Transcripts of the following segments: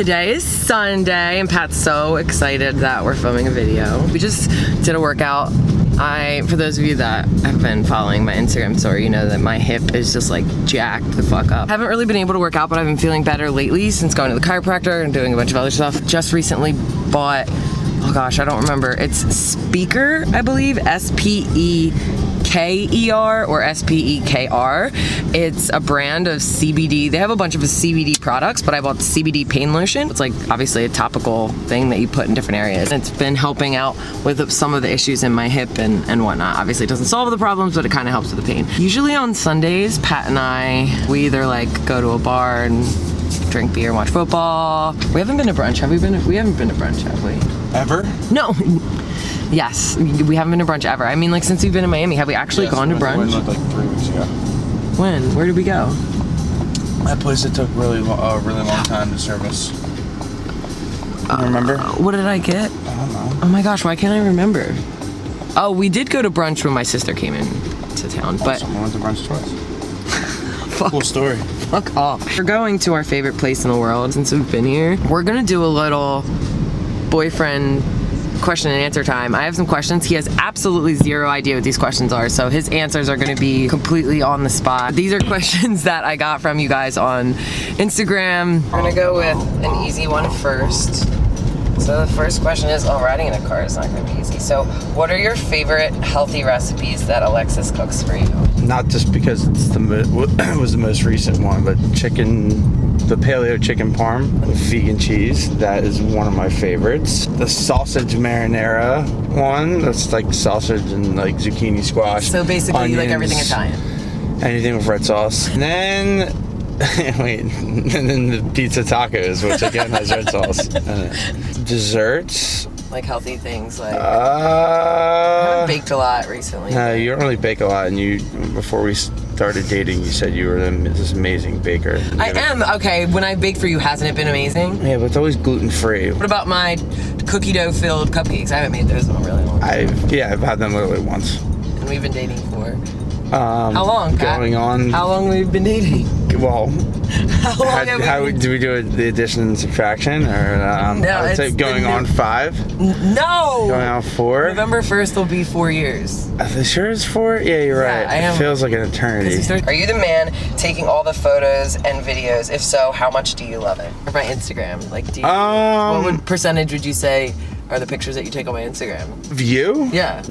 Today is Sunday and Pat's so excited that we're filming a video. We just did a workout. For those of you that have been following my Instagram story, you know that my hip is just like jacked the fuck up. Haven't really been able to work out, but I've been feeling better lately since going to the chiropractor and doing a bunch of other stuff. Just recently bought, oh gosh, I don't remember. It's Speaker, I believe, S-P-E-K-E-R or S-P-E-K-R. It's a brand of CBD. They have a bunch of CBD products, but I bought the CBD pain lotion. It's like obviously a topical thing that you put in different areas. It's been helping out with some of the issues in my hip and whatnot. Obviously it doesn't solve the problems, but it kind of helps with the pain. Usually on Sundays, Pat and I, we either like go to a bar and drink beer and watch football. We haven't been to brunch, have we been? We haven't been to brunch, have we? Ever? No. Yes, we haven't been to brunch ever. I mean, like since we've been in Miami, have we actually gone to brunch? We went like 3 weeks ago. When? Where did we go? That place that took a really long time to service. Remember? What did I get? I don't know. Oh my gosh, why can't I remember? Oh, we did go to brunch when my sister came in to town, but Someone went to brunch twice. fuck, Cool story. fuck off. We're going to our favorite place in the world since we've been here. We're gonna do a little boyfriend question and answer time. I have some questions. He has absolutely zero idea what these questions are, so his answers are going to be completely on the spot. These are questions that I got from you guys on Instagram. We're gonna go with an easy one first. So the first question is, riding in a car is not going to be easy. So what are your favorite healthy recipes that Alexis cooks for you? Not just because it's it was the most recent one, but the paleo chicken parm with vegan cheese. That is one of my favorites. The sausage marinara one. That's like sausage and like zucchini squash. So basically onions, you like everything Italian. Anything with red sauce. And then and then the pizza tacos, which again has red sauce. Desserts. Like healthy things, like I I haven't baked a lot recently. No, you don't really bake a lot, and before we started dating, you said you were this amazing baker. I am. Okay, when I baked for you, hasn't it been amazing? Yeah, but it's always gluten-free. What about my cookie dough filled cupcakes? I haven't made those in a really long time. I've had them literally once. And we've been dating for how long, Pat? Going on. How long we've been dating? Well, How long have we been? do we do the addition and subtraction, or No, I would say it's going on 5, No! going on 4. November 1st will be 4 years. Are they sure it's 4? Yeah, you're right. I am. It feels like an eternity. Are you the man taking all the photos and videos? If so, how much do you love it? Or my Instagram, like, what percentage would you say are the pictures that you take on my Instagram? View? Yeah.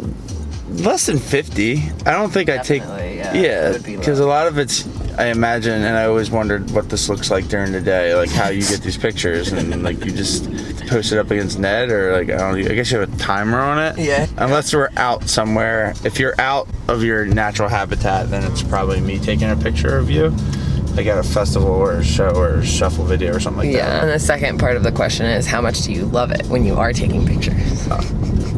Less than 50. I don't think Definitely, I take. yeah, Because a lot of it's, I imagine, and I always wondered what this looks like during the day, like how you get these pictures, and like you just post it up against Ned, or like I guess you have a timer on it. Yeah. Unless we're out somewhere. If you're out of your natural habitat, then it's probably me taking a picture of you, like at a festival or a show or a shuffle video or something like that. Yeah, and the second part of the question is, how much do you love it when you are taking pictures?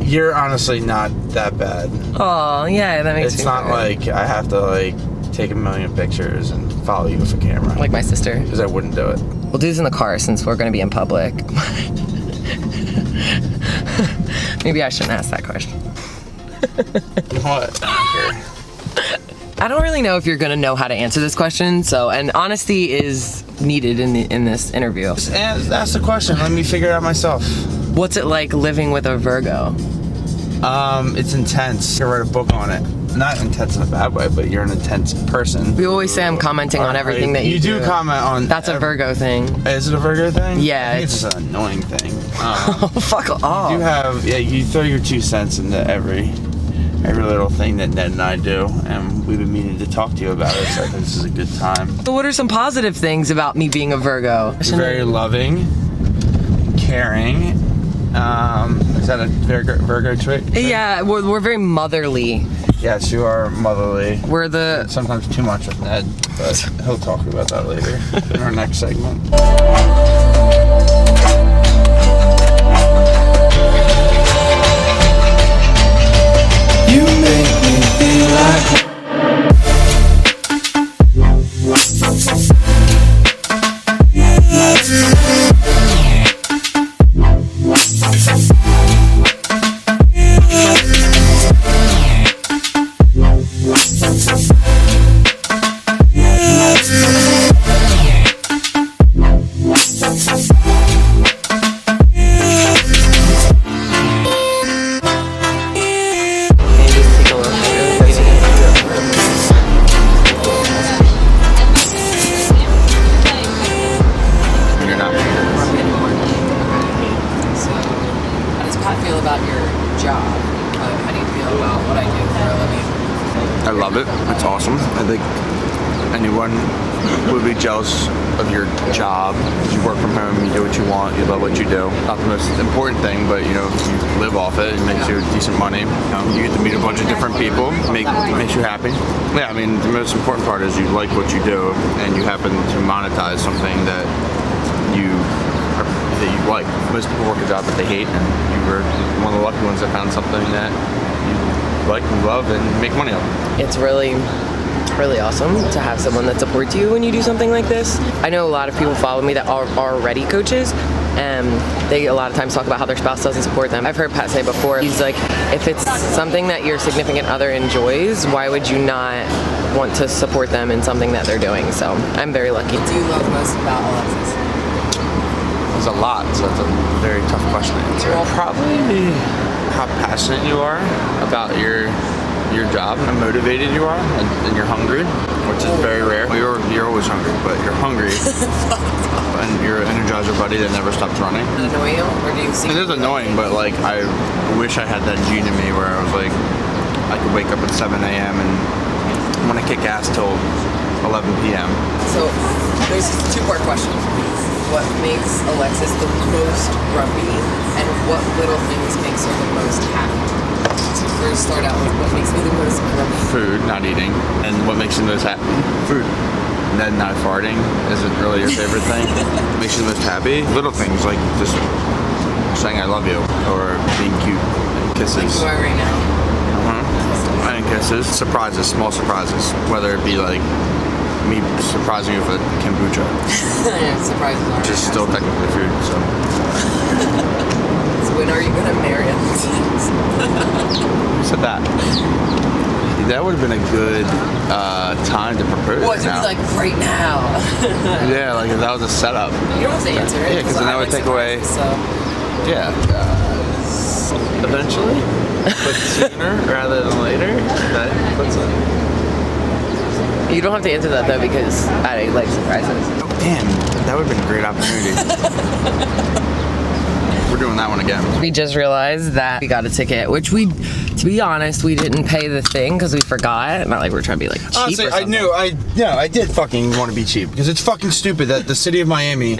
You're honestly not that bad. Oh, yeah, that makes me It's not feel good. like I have to like take a million pictures and follow you with a camera. Like my sister. Because I wouldn't do it. We'll do this in the car since we're going to be in public. Maybe I shouldn't ask that question. What? I don't really know if you're going to know how to answer this question, and honesty is needed in this interview. Just ask the question. Let me figure it out myself. What's it like living with a Virgo? It's intense. I write a book on it. Not intense in a bad way, but you're an intense person. We always say I'm commenting on everything that you do. You do comment on. That's a Virgo thing. Is it a Virgo thing? Yeah, I think it's an annoying thing. Oh, fuck off. You throw your 2 cents into every little thing that Ned and I do, and we've been meaning to talk to you about it, so I think this is a good time. So what are some positive things about me being a Virgo? Very loving, caring. Is that a Virgo trait? Yeah, we're very motherly. Yes, you are motherly. We're the... Sometimes too much with Ned, but he'll talk about that later in our next segment. You make me feel like awesome. I think anyone would be jealous of your job. You work from home, you do what you want, you love what you do. Not the most important thing, but you live off it. It makes you decent money. You get to meet a bunch of different people. Makes you happy. Yeah, I mean, the most important part is you like what you do, and you happen to monetize something that you like. Most people work a job that they hate, and you were one of the lucky ones that found something that you like and love and make money on. It's really awesome to have someone that supports you when you do something like this. I know a lot of people follow me that are already coaches, and they a lot of times talk about how their spouse doesn't support them. I've heard Pat say before, he's like, if it's something that your significant other enjoys, why would you not want to support them in something that they're doing? So I'm very lucky. What do you love most about Alexis? There's a lot, so it's a very tough question to answer. Well, probably how passionate you are about your job, how motivated you are, and you're hungry, which is very rare. Well, you're always hungry, but you're hungry, and you're an Energizer buddy that never stops running. Does it annoy you, or do you see? It is annoying, but like I wish I had that gene in me where I was like, I could wake up at 7 a.m. and want to kick ass till 11 p.m. So there's a two-part question. What makes Alexis the most grumpy, and what little things makes her the most happy? So first start out with what makes me the most grumpy. Food, not eating. And what makes you the most happy? Food. And then not farting isn't really your favorite thing. What makes you the most happy? Little things like just saying I love you, or being cute, and kisses. Like you are right now. And kisses. Surprises, small surprises. Whether it be like me surprising you with kombucha. Surprises are. Which is still technically food, so. So when are you gonna marry him? Who said that? That would have been a good time to propose. What, to be like right now? Yeah, like if that was a setup. You don't have to answer it. Yeah, because then that would take away. So. Yeah. Eventually, but sooner rather than later. That puts it. You don't have to answer that though, because I like surprises. Oh, damn, that would have been a great opportunity. We're doing that one again. We just realized that we got a ticket, which we, to be honest, we didn't pay the thing because we forgot. Not like we're trying to be like cheap Honestly, or something. I did fucking want to be cheap because it's fucking stupid that the city of Miami,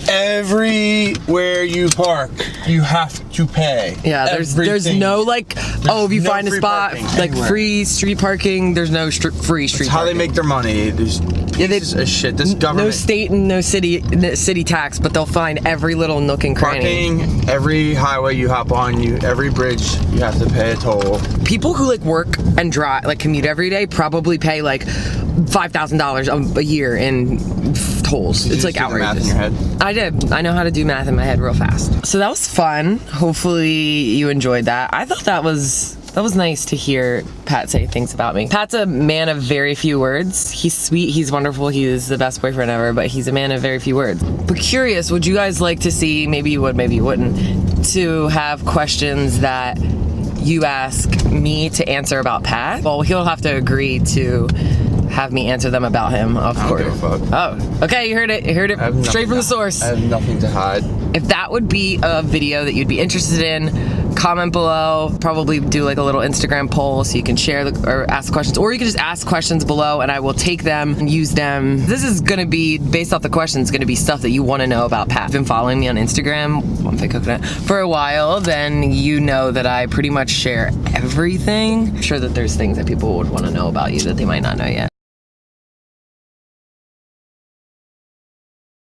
everywhere you park, you have to pay. Yeah, there's Everything. no like, if you no find a free spot parking like anywhere. free street parking, there's no free street It's how parking. they make their money. There's pieces of shit. This government. No state and no city tax, but they'll find every little nook and cranny. Parking, every highway you hop on, every bridge, you have to pay a toll. People who like work and drive, like commute every day, probably pay like $5,000 a year in tolls. Did you It's like just do the math outrageous. in your head? I did. I know how to do math in my head real fast. So that was fun. Hopefully you enjoyed that. I thought that was nice to hear Pat say things about me. Pat's a man of very few words. He's sweet, he's wonderful, he is the best boyfriend ever, but he's a man of very few words. But curious, would you guys like to see, maybe you would, maybe you wouldn't, to have questions that you ask me to answer about Pat? Well, he'll have to agree to have me answer them about him, of course. I don't give a fuck. Oh, okay, you heard it. You heard it straight from the source. I have nothing to hide. If that would be a video that you'd be interested in, comment below. Probably do like a little Instagram poll so you can share or ask questions, or you can just ask questions below and I will take them and use them. This is gonna be, based off the questions, gonna be stuff that you wanna know about Pat. If you've been following me on Instagram, One Fake Coconut, for a while, then you know that I pretty much share everything. I'm sure that there's things that people would wanna know about you that they might not know yet.